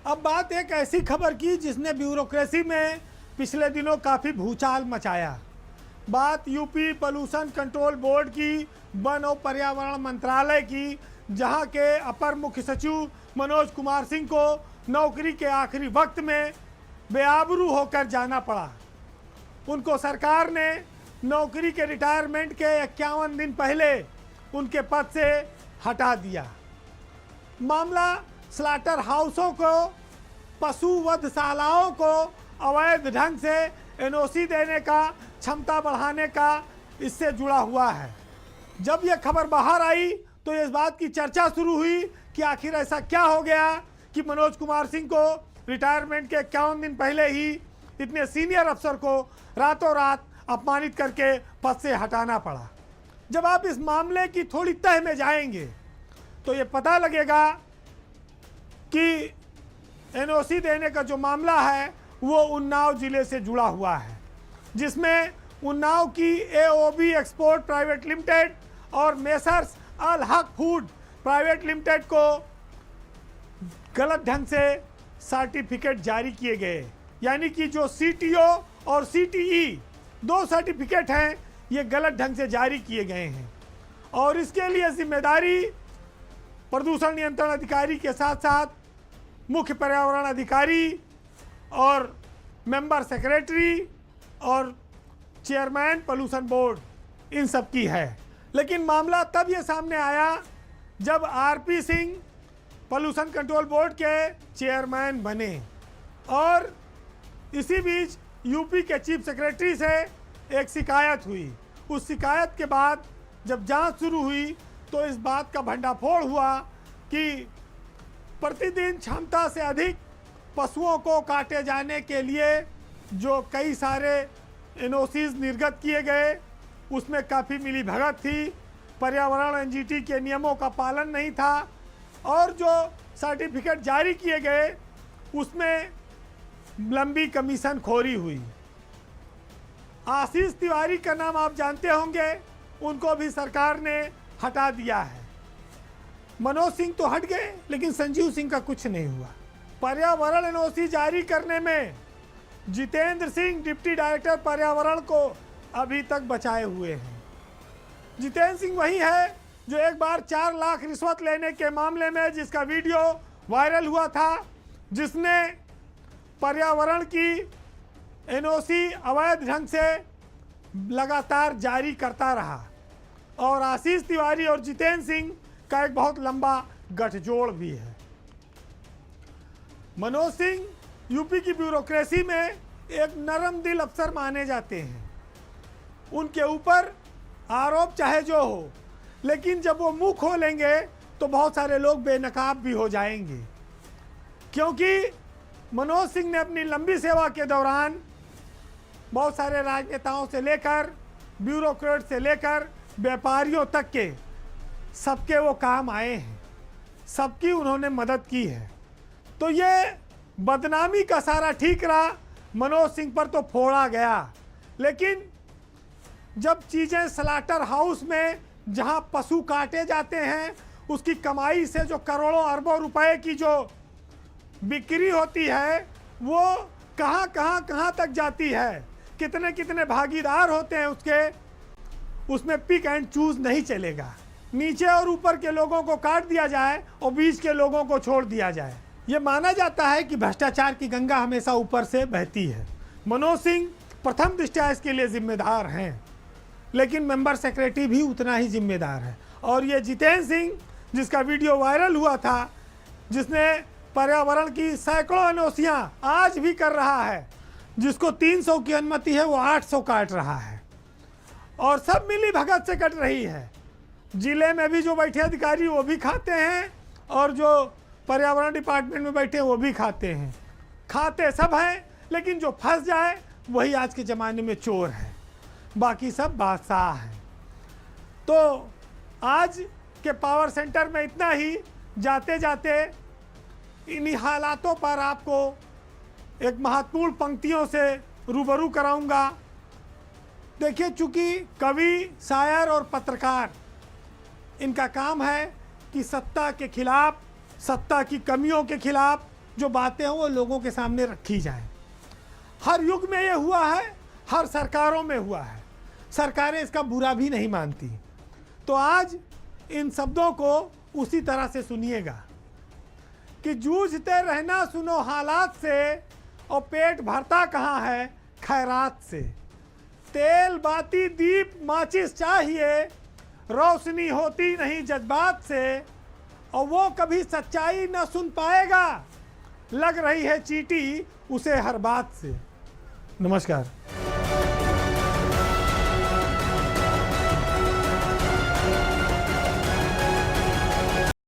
अब बात एक ऐसी खबर की जिसने ब्यूरोक्रेसी में पिछले दिनों काफ़ी भूचाल मचाया। बात यूपी पोल्यूशन कंट्रोल बोर्ड की, वन और पर्यावरण मंत्रालय की, जहां के अपर मुख्य सचिव मनोज कुमार सिंह को नौकरी के आखिरी वक्त में बेआबरू होकर जाना पड़ा। उनको सरकार ने नौकरी के रिटायरमेंट के 51 दिन पहले उनके पद से हटा दिया। मामला स्लाटर हाउसों को, पशु वधशालाओं को अवैध ढंग से एनओसी देने का, क्षमता बढ़ाने का इससे जुड़ा हुआ है। जब यह खबर बाहर आई तो इस बात की चर्चा शुरू हुई कि आखिर ऐसा क्या हो गया कि मनोज कुमार सिंह को रिटायरमेंट के 51 दिन पहले ही इतने सीनियर अफसर को रातों रात अपमानित करके पद से हटाना पड़ा। जब आप इस मामले की थोड़ी तह में जाएंगे तो ये पता लगेगा कि एनओसी देने का जो मामला है वो उन्नाव जिले से जुड़ा हुआ है, जिसमें उन्नाव की एओबी एक्सपोर्ट प्राइवेट लिमिटेड और मेसर्स अल हक फूड प्राइवेट लिमिटेड को गलत ढंग से सर्टिफिकेट जारी किए गए। यानी कि जो सीटीओ और सीटीई 2 सर्टिफिकेट हैं, ये गलत ढंग से जारी किए गए हैं और इसके लिए जिम्मेदारी प्रदूषण नियंत्रण अधिकारी के साथ साथ मुख्य पर्यावरण अधिकारी और मेंबर सेक्रेटरी और चेयरमैन पोल्यूशन बोर्ड, इन सब की है। लेकिन मामला तब ये सामने आया जब RP Singh pollution control board के चेयरमैन बने और इसी बीच यूपी के चीफ सेक्रेटरी से एक शिकायत हुई। उस शिकायत के बाद जब जांच शुरू हुई तो इस बात का भंडाफोड़ हुआ कि प्रतिदिन क्षमता से अधिक पशुओं को काटे जाने के लिए जो कई सारे एनओसीज निर्गत किए गए, उसमें काफ़ी मिलीभगत थी, पर्यावरण एनजीटी के नियमों का पालन नहीं था और जो सर्टिफिकेट जारी किए गए उसमें लंबी कमीशन खोरी हुई। आशीष तिवारी का नाम आप जानते होंगे, उनको भी सरकार ने हटा दिया है। मनोज सिंह तो हट गए लेकिन संजीव सिंह का कुछ नहीं हुआ। पर्यावरण एनओसी जारी करने में जितेंद्र सिंह डिप्टी डायरेक्टर पर्यावरण को अभी तक बचाए हुए हैं। जितेंद्र सिंह वही है जो एक बार 4 लाख रिश्वत लेने के मामले में जिसका वीडियो वायरल हुआ था, जिसने पर्यावरण की एनओसी अवैध ढंग से लगातार जारी करता रहा। और आशीष तिवारी और जितेंद्र सिंह का एक बहुत लंबा गठजोड़ भी है। मनोज सिंह यूपी की ब्यूरोक्रेसी में एक नरम दिल अफसर माने जाते हैं। उनके ऊपर आरोप चाहे जो हो, लेकिन जब वो मुंह खोलेंगे तो बहुत सारे लोग बेनकाब भी हो जाएंगे, क्योंकि मनोज सिंह ने अपनी लंबी सेवा के दौरान बहुत सारे राजनेताओं से लेकर ब्यूरोक्रेट से लेकर व्यापारियों तक के सबके वो काम आए हैं, सबकी उन्होंने मदद की है। तो ये बदनामी का सारा ठीकरा मनोज सिंह पर तो फोड़ा गया, लेकिन जब चीज़ें स्लाटर हाउस में जहां पशु काटे जाते हैं उसकी कमाई से जो करोड़ों अरबों रुपए की जो बिक्री होती है वो कहां तक जाती है, कितने कितने भागीदार होते हैं उसके, उसमें पिक एंड चूज नहीं चलेगा। नीचे और ऊपर के लोगों को काट दिया जाए और बीच के लोगों को छोड़ दिया जाए। ये माना जाता है कि भ्रष्टाचार की गंगा हमेशा ऊपर से बहती है। मनोज सिंह प्रथम दृष्टया इसके लिए जिम्मेदार हैं, लेकिन मेंबर सेक्रेटरी भी उतना ही जिम्मेदार है। और ये जितेंद्र सिंह जिसका वीडियो वायरल हुआ था, जिसने पर्यावरण की सैकड़ों एनओसियां आज भी कर रहा है, जिसको 300 की अनुमति है वो 800 काट रहा है और सब मिली भगत से कट रही है। जिले में भी जो बैठे अधिकारी वो भी खाते हैं और जो पर्यावरण डिपार्टमेंट में बैठे वो भी खाते हैं। खाते सब हैं, लेकिन जो फंस जाए वही आज के ज़माने में चोर है, बाकी सब बादशाह हैं। तो आज के पावर सेंटर में इतना ही। जाते जाते इन्हीं हालातों पर आपको एक महत्वपूर्ण पंक्तियों से रूबरू कराऊंगा। देखिए, चूंकि कवि, शायर और पत्रकार, इनका काम है कि सत्ता के खिलाफ, सत्ता की कमियों के खिलाफ जो बातें हैं वो लोगों के सामने रखी जाएं। हर युग में ये हुआ है, हर सरकारों में हुआ है, सरकारें इसका बुरा भी नहीं मानती। तो आज इन शब्दों को उसी तरह से सुनिएगा कि जूझते रहना सुनो हालात से, और पेट भरता कहाँ है खैरात से। तेल बाती दीप माचिस चाहिए, रोशनी होती नहीं जज्बात से, और वो कभी सच्चाई न सुन पाएगा, लग रही है चींटी उसे हर बात से। नमस्कार।